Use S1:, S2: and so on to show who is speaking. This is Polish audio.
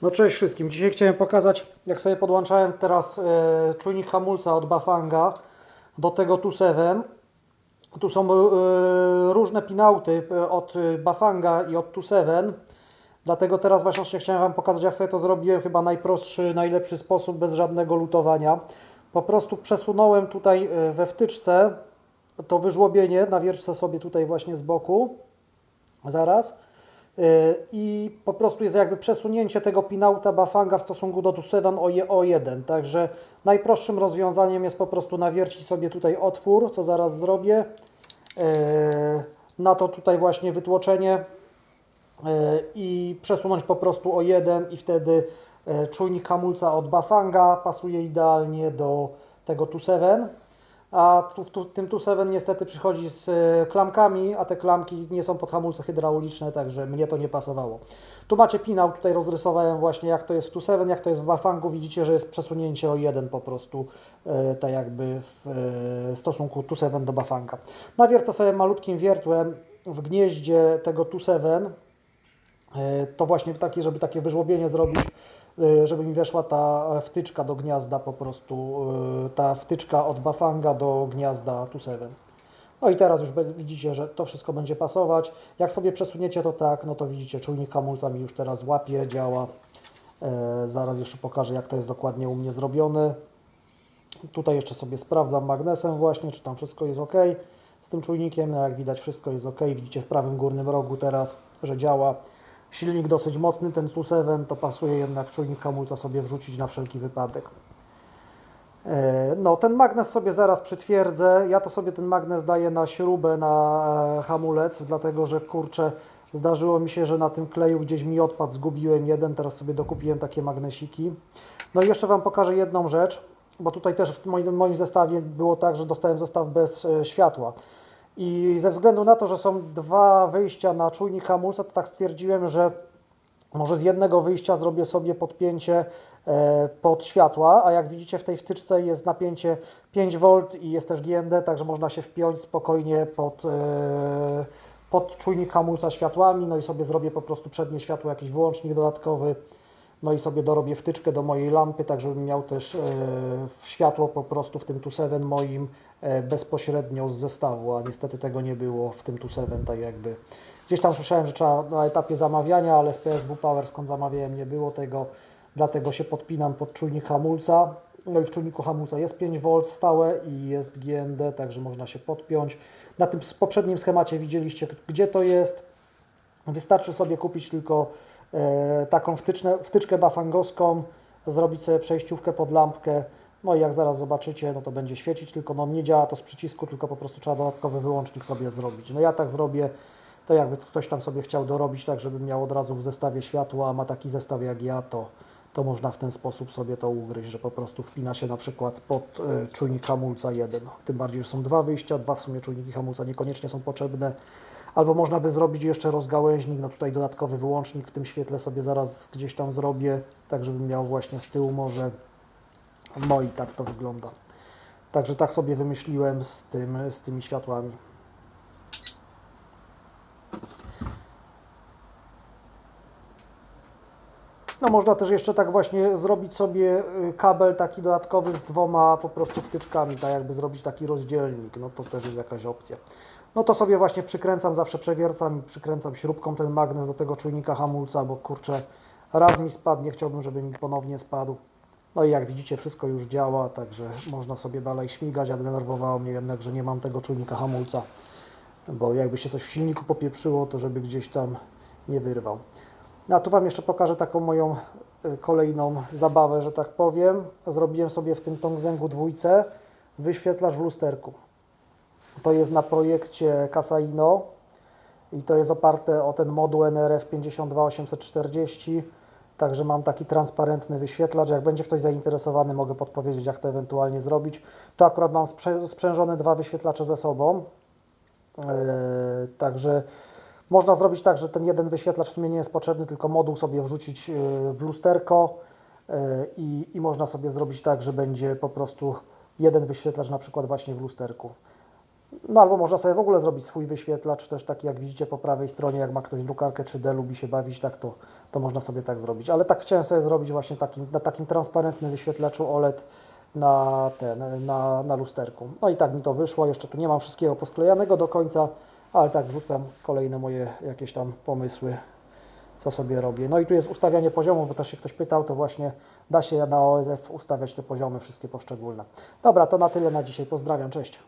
S1: No cześć wszystkim. Dzisiaj chciałem pokazać, jak sobie podłączałem teraz czujnik hamulca od Bafanga do tego 2.7. Tu są różne pinauty od Bafanga i od 2.7. Dlatego teraz właśnie chciałem Wam pokazać, jak sobie to zrobiłem. Chyba najprostszy, najlepszy sposób, bez żadnego lutowania. Po prostu przesunąłem tutaj we wtyczce to wyżłobienie na wiertce sobie tutaj właśnie z boku. Zaraz. I po prostu jest jakby przesunięcie tego pinauta Bafanga w stosunku do 2.7 o 1. Także najprostszym rozwiązaniem jest po prostu nawiercić sobie tutaj otwór, co zaraz zrobię. Na to tutaj właśnie wytłoczenie i przesunąć po prostu o 1 i wtedy czujnik hamulca od Bafanga pasuje idealnie do tego 2.7. A tym 2.7 niestety przychodzi z klamkami, a te klamki nie są pod hamulce hydrauliczne, także mnie to nie pasowało. Tu macie pinał, tutaj rozrysowałem właśnie jak to jest w 2.7, jak to jest w Bafangu. Widzicie, że jest przesunięcie o 1 po prostu, tak jakby w stosunku 2.7 do Bafanga. Nawiercę sobie malutkim wiertłem w gnieździe tego 2.7, to właśnie takie, żeby takie wyżłobienie zrobić, żeby mi weszła ta wtyczka do gniazda po prostu, ta wtyczka od Bafanga do gniazda 2.7. No i teraz już widzicie, że to wszystko będzie pasować. Jak sobie przesuniecie to tak, no to widzicie, czujnik hamulca mi już teraz łapie, działa. Zaraz jeszcze pokażę, jak to jest dokładnie u mnie zrobione. Tutaj jeszcze sobie sprawdzam magnesem właśnie, czy tam wszystko jest ok z tym czujnikiem. No jak widać, wszystko jest ok. Widzicie w prawym górnym rogu teraz, że działa. Silnik dosyć mocny, ten 2.7, to pasuje jednak czujnik hamulca sobie wrzucić na wszelki wypadek. No, ten magnes sobie zaraz przytwierdzę. Ja to sobie ten magnes daję na śrubę, na hamulec, dlatego że kurczę, zdarzyło mi się, że na tym kleju gdzieś mi odpadł, zgubiłem jeden, teraz sobie dokupiłem takie magnesiki. No i jeszcze Wam pokażę jedną rzecz, bo tutaj też w moim zestawie było tak, że dostałem zestaw bez światła. I ze względu na to, że są dwa wyjścia na czujnik hamulca, to tak stwierdziłem, że może z jednego wyjścia zrobię sobie podpięcie pod światła, a jak widzicie w tej wtyczce jest napięcie 5V i jest też GND, także można się wpiąć spokojnie pod czujnik hamulca światłami, no i sobie zrobię po prostu przednie światło, jakiś wyłącznik dodatkowy, no i sobie dorobię wtyczkę do mojej lampy, tak żebym miał też światło po prostu w tym 2.7 moim bezpośrednio z zestawu, a niestety tego nie było w tym 2.7, tak jakby. Gdzieś tam słyszałem, że trzeba na etapie zamawiania, ale w PSW Power, skąd zamawiałem, nie było tego, dlatego się podpinam pod czujnik hamulca. No i w czujniku hamulca jest 5V stałe i jest GND, także można się podpiąć. Na tym poprzednim schemacie widzieliście, gdzie to jest. Wystarczy sobie kupić tylko taką wtyczkę bafangowską, zrobić sobie przejściówkę pod lampkę, no i jak zaraz zobaczycie, no to będzie świecić, tylko no nie działa to z przycisku, tylko po prostu trzeba dodatkowy wyłącznik sobie zrobić. No ja tak zrobię, to jakby ktoś tam sobie chciał dorobić tak, żeby miał od razu w zestawie światło, a ma taki zestaw jak ja, to można w ten sposób sobie to ugryźć, że po prostu wpina się na przykład pod czujnik hamulca jeden. Tym bardziej, że są dwa wyjścia, dwa w sumie czujniki hamulca niekoniecznie są potrzebne. Albo można by zrobić jeszcze rozgałęźnik, no tutaj dodatkowy wyłącznik w tym świetle sobie zaraz gdzieś tam zrobię, tak żebym miał właśnie z tyłu może. No i tak to wygląda. Także tak sobie wymyśliłem z tymi światłami. No można też jeszcze tak właśnie zrobić sobie kabel taki dodatkowy z dwoma po prostu wtyczkami, tak jakby zrobić taki rozdzielnik, no to też jest jakaś opcja. No to sobie właśnie przykręcam, zawsze przewiercam i przykręcam śrubką ten magnes do tego czujnika hamulca, bo kurczę, raz mi spadnie, chciałbym, żeby mi ponownie spadł. No i jak widzicie, wszystko już działa, także można sobie dalej śmigać, a denerwowało mnie jednak, że nie mam tego czujnika hamulca, bo jakby się coś w silniku popieprzyło, to żeby gdzieś tam nie wyrwał. No a tu Wam jeszcze pokażę taką moją kolejną zabawę, że tak powiem. Zrobiłem sobie w tym Tongzengu 2 wyświetlacz w lusterku. To jest na projekcie Casaino i to jest oparte o ten moduł NRF 52840. Także mam taki transparentny wyświetlacz. Jak będzie ktoś zainteresowany, mogę podpowiedzieć, jak to ewentualnie zrobić. Tu akurat mam sprzężone dwa wyświetlacze ze sobą. Także można zrobić tak, że ten jeden wyświetlacz w sumie nie jest potrzebny, tylko moduł sobie wrzucić w lusterko i można sobie zrobić tak, że będzie po prostu jeden wyświetlacz na przykład właśnie w lusterku. No albo można sobie w ogóle zrobić swój wyświetlacz, też taki jak widzicie po prawej stronie, jak ma ktoś drukarkę 3D, lubi się bawić, tak to można sobie tak zrobić. Ale tak chciałem sobie zrobić właśnie na takim transparentnym wyświetlaczu OLED na lusterku. No i tak mi to wyszło, jeszcze tu nie mam wszystkiego posklejanego do końca, ale tak wrzucam kolejne moje jakieś tam pomysły, co sobie robię. No i tu jest ustawianie poziomu, bo też się ktoś pytał, to właśnie da się na OSF ustawiać te poziomy wszystkie poszczególne. Dobra, to na tyle na dzisiaj. Pozdrawiam, cześć.